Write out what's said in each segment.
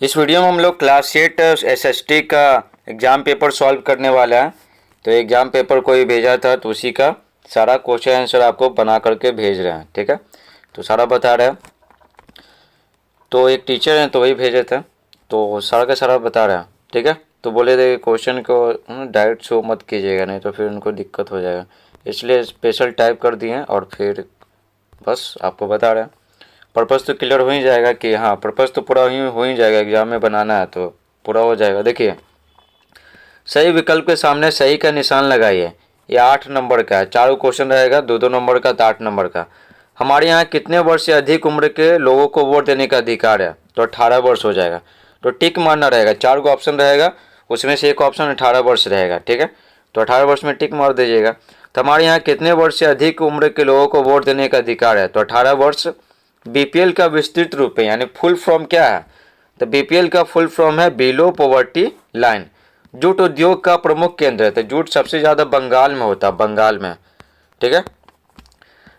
इस वीडियो में हम लोग क्लास 8 एसएसटी का एग्ज़ाम पेपर सॉल्व करने वाला है। तो एग्ज़ाम पेपर कोई भेजा था तो उसी का सारा क्वेश्चन आंसर आपको बना करके भेज रहे हैं। ठीक है, तो सारा बता रहे हैं। तो एक टीचर हैं तो वही भेजे थे, तो सारा का सारा बता रहे हैं। ठीक है, तो बोले थे क्वेश्चन को डायरेक्ट शो मत कीजिएगा, नहीं तो फिर उनको दिक्कत हो जाएगा, इसलिए स्पेशल टाइप कर दिए और फिर बस आपको बता रहे हैं। पर्पज़ तो क्लियर हो ही जाएगा कि हाँ, पर्पज़ तो पूरा हो ही जाएगा, एग्जाम में बनाना है तो पूरा हो जाएगा। देखिए, सही विकल्प के सामने सही का निशान लगाइए। ये 8 नंबर का है, चारों क्वेश्चन रहेगा, 2-2 नंबर का तो 8 नंबर का। हमारे यहाँ कितने वर्ष से अधिक उम्र के लोगों को वोट देने का अधिकार है? तो 18 वर्ष हो जाएगा। तो टिक मारना रहेगा, 4 को ऑप्शन रहेगा, उसमें से एक ऑप्शन 18 वर्ष रहेगा। ठीक है, तो 18 वर्ष में टिक मार दीजिएगा। तो हमारे यहाँ कितने वर्ष से अधिक उम्र के लोगों को वोट देने का अधिकार है? तो 18 वर्ष। बीपीएल का विस्तृत रूप है, यानी फुल फॉर्म क्या है? तो बीपीएल का फुल फॉर्म है बिलो पॉवर्टी लाइन। जूट उद्योग का प्रमुख केंद्र है, तो जूट सबसे ज़्यादा बंगाल में होता है, बंगाल में। ठीक है,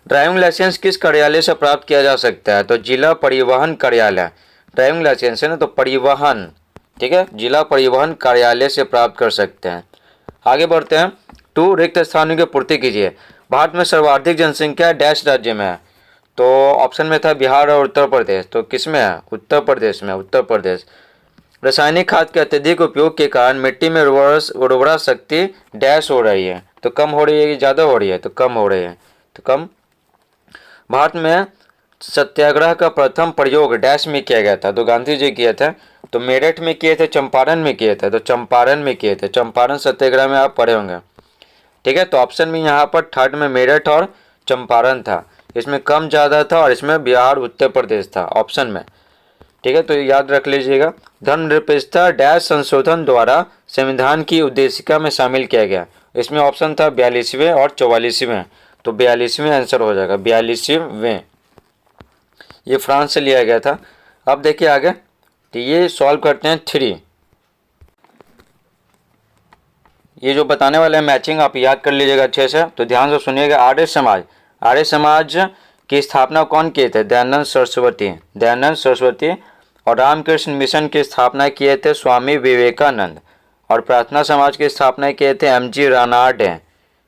ड्राइविंग लाइसेंस किस कार्यालय से प्राप्त किया जा सकता है? तो जिला परिवहन कार्यालय। ड्राइविंग लाइसेंस है ना, तो परिवहन, ठीक है, जिला परिवहन कार्यालय से प्राप्त कर सकते हैं। आगे बढ़ते हैं। 2 रिक्त स्थानों की पूर्ति कीजिए। भारत में सर्वाधिक जनसंख्या डैश राज्य में है? तो ऑप्शन में था बिहार और उत्तर प्रदेश, तो किस में है? उत्तर प्रदेश में, उत्तर प्रदेश। रासायनिक खाद के अत्यधिक उपयोग के कारण मिट्टी में उर्वरा शक्ति डैश हो रही है? तो कम हो रही है कि ज़्यादा हो रही है? तो कम हो रही है, तो कम। भारत में सत्याग्रह का प्रथम प्रयोग डैश में किया गया था? तो गांधी जी किए थे। तो मेरठ में किए थे, चंपारण में किए थे? तो चंपारण में किए थे, चंपारण सत्याग्रह में आप पढ़े होंगे। ठीक है, तो ऑप्शन में यहाँ पर थर्ड में मेरठ और चंपारण था, इसमें कम ज़्यादा था, और इसमें बिहार उत्तर प्रदेश था ऑप्शन में। ठीक है, तो याद रख लीजिएगा। धर्मनिरपेक्षता डैश संशोधन द्वारा संविधान की उद्देशिका में शामिल किया गया? इसमें ऑप्शन था 42वें और 44वें, तो 42वें आंसर हो जाएगा, 42वें। ये फ्रांस से लिया गया था। अब देखिए आगे, तो ये सॉल्व करते हैं 3। ये जो बताने वाले हैं मैचिंग आप याद कर लीजिएगा अच्छे से, तो ध्यान से सुनिएगा। आर्य समाज की स्थापना कौन किए थे? दयानंद सरस्वती, दयानंद सरस्वती। और रामकृष्ण मिशन की स्थापना किए थे स्वामी विवेकानंद। और प्रार्थना समाज की स्थापना किए थे एमजी रानाडे।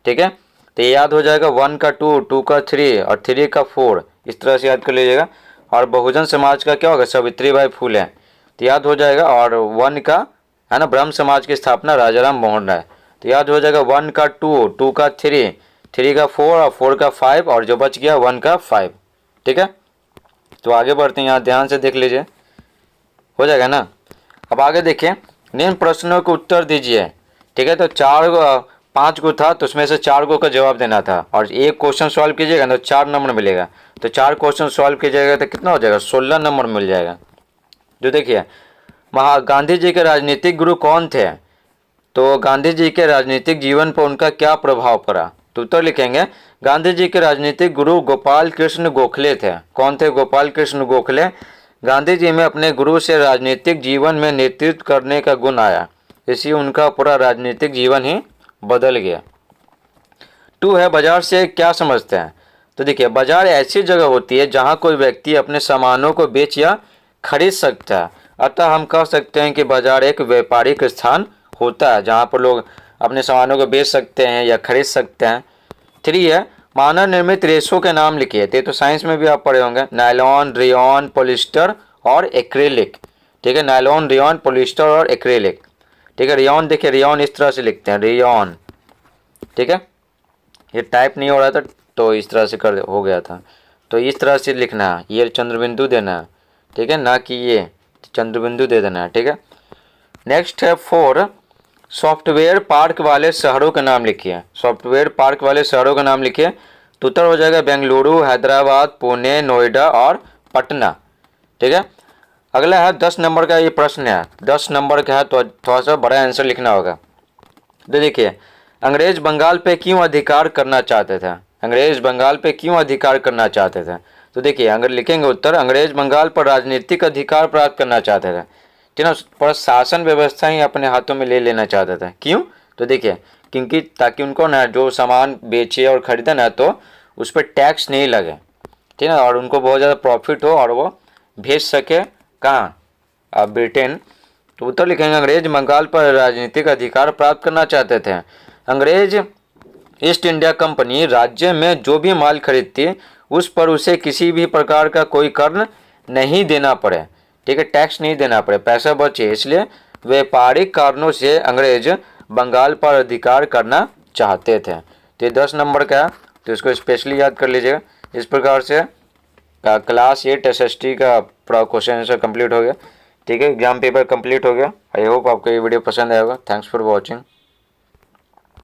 ठीक है, तो ये याद हो जाएगा। 1 का 2, 2 का 3 और 3 का 4, इस तरह से याद कर लीजिएगा। और बहुजन समाज का क्या होगा? सावित्रीबाई फुले, तो याद हो जाएगा। और 1 का है ना, ब्रह्म समाज की स्थापना राजाराम मोहन राय, तो याद हो जाएगा। 1 का 2, 2 का 3, 3 का 4 और 4 का 5, और जो बच गया 1 का 5। ठीक है, तो आगे बढ़ते हैं, यहाँ ध्यान से देख लीजिए, हो जाएगा ना। अब आगे देखिए, निम्न प्रश्नों को उत्तर दीजिए। ठीक है, तो 5 को था, तो उसमें से 4 को का जवाब देना था, और एक क्वेश्चन सॉल्व कीजिएगा तो 4 नंबर मिलेगा। तो 4 क्वेश्चन सॉल्व कीजिएगा तो कितना हो जाएगा? 16 नंबर मिल जाएगा। जो देखिए, गांधी जी के राजनीतिक गुरु कौन थे? तो गांधी जी के राजनीतिक जीवन पर उनका क्या प्रभाव पड़ा? तो उत्तर लिखेंगे, गांधी जी के राजनीतिक गुरु गोपाल कृष्ण गोखले थे। कौन थे? गोपाल कृष्ण गोखले। गांधी जी में अपने गुरु से राजनीतिक जीवन में नेतृत्व करने का गुण आया, इसलिए उनका पूरा राजनीतिक जीवन ही बदल गया। 2 है, बाजार से क्या समझते हैं? तो देखिए, बाजार ऐसी जगह होती है जहां कोई व्यक्ति अपने सामानों को बेच या खरीद सकता है, अतः हम कह सकते हैं कि बाजार एक व्यापारिक स्थान होता है जहां पर लोग अपने सामानों को बेच सकते हैं या खरीद सकते हैं। 3 है, मानव निर्मित रेशों के नाम लिखिए। तो साइंस में भी आप पढ़े होंगे, नायलॉन, रेयॉन, पॉलिस्टर और एक्रेलिक। ठीक है, नायलॉन, रेयॉन, पॉलिस्टर और एक्रेलिक। ठीक है, रेयॉन देखिए, रेयॉन इस तरह से लिखते हैं, रेयॉन। ठीक है, ये टाइप नहीं हो रहा था तो इस तरह से कर हो गया था, तो इस तरह से लिखना है, ये चंद्रबिंदु देना है। ठीक है, ना कि ये चंद्रबिंदु दे देना है। ठीक है, नेक्स्ट है 4, सॉफ्टवेयर पार्क वाले शहरों के नाम लिखिए। सॉफ्टवेयर पार्क वाले शहरों का नाम लिखिए, तो उत्तर हो जाएगा बेंगलुरु, हैदराबाद, पुणे, नोएडा और पटना। ठीक है, अगला है 10 नंबर का, ये प्रश्न है 10 नंबर का है, तो थोड़ा सा बड़ा आंसर लिखना होगा। तो देखिए, अंग्रेज बंगाल पे क्यों अधिकार करना चाहते थे? अंग्रेज बंगाल पे क्यों अधिकार करना चाहते थे? तो देखिए, अगर लिखेंगे उत्तर, अंग्रेज बंगाल पर राजनीतिक अधिकार प्राप्त करना चाहते थे। ठीक है, पर शासन व्यवस्था ही अपने हाथों में ले लेना चाहते थे। क्यों? तो देखिए, क्योंकि ताकि उनको ना जो सामान बेचे और खरीदे ना, तो उस पर टैक्स नहीं लगे। ठीक है, और उनको बहुत ज़्यादा प्रॉफिट हो और वो भेज सके कहाँ? ब्रिटेन। तो उत्तर लिखेंगे अंग्रेज बंगाल पर राजनीतिक अधिकार प्राप्त करना चाहते थे। अंग्रेज ईस्ट इंडिया कंपनी राज्य में जो भी माल खरीदती उस पर उसे किसी भी प्रकार का कोई कर नहीं देना पड़े, ठीक है, टैक्स नहीं देना पड़े, पैसा बचे, इसलिए व्यापारिक कारणों से अंग्रेज बंगाल पर अधिकार करना चाहते थे। तो ये 10 नंबर का है, तो इसको स्पेशली याद कर लीजिएगा। इस प्रकार से क्लास 8 SST का पूरा क्वेश्चन आंसर कंप्लीट हो गया, ठीक है, एग्जाम पेपर कंप्लीट हो गया। आई होप आपको ये वीडियो पसंद आएगा। Thanks for watching.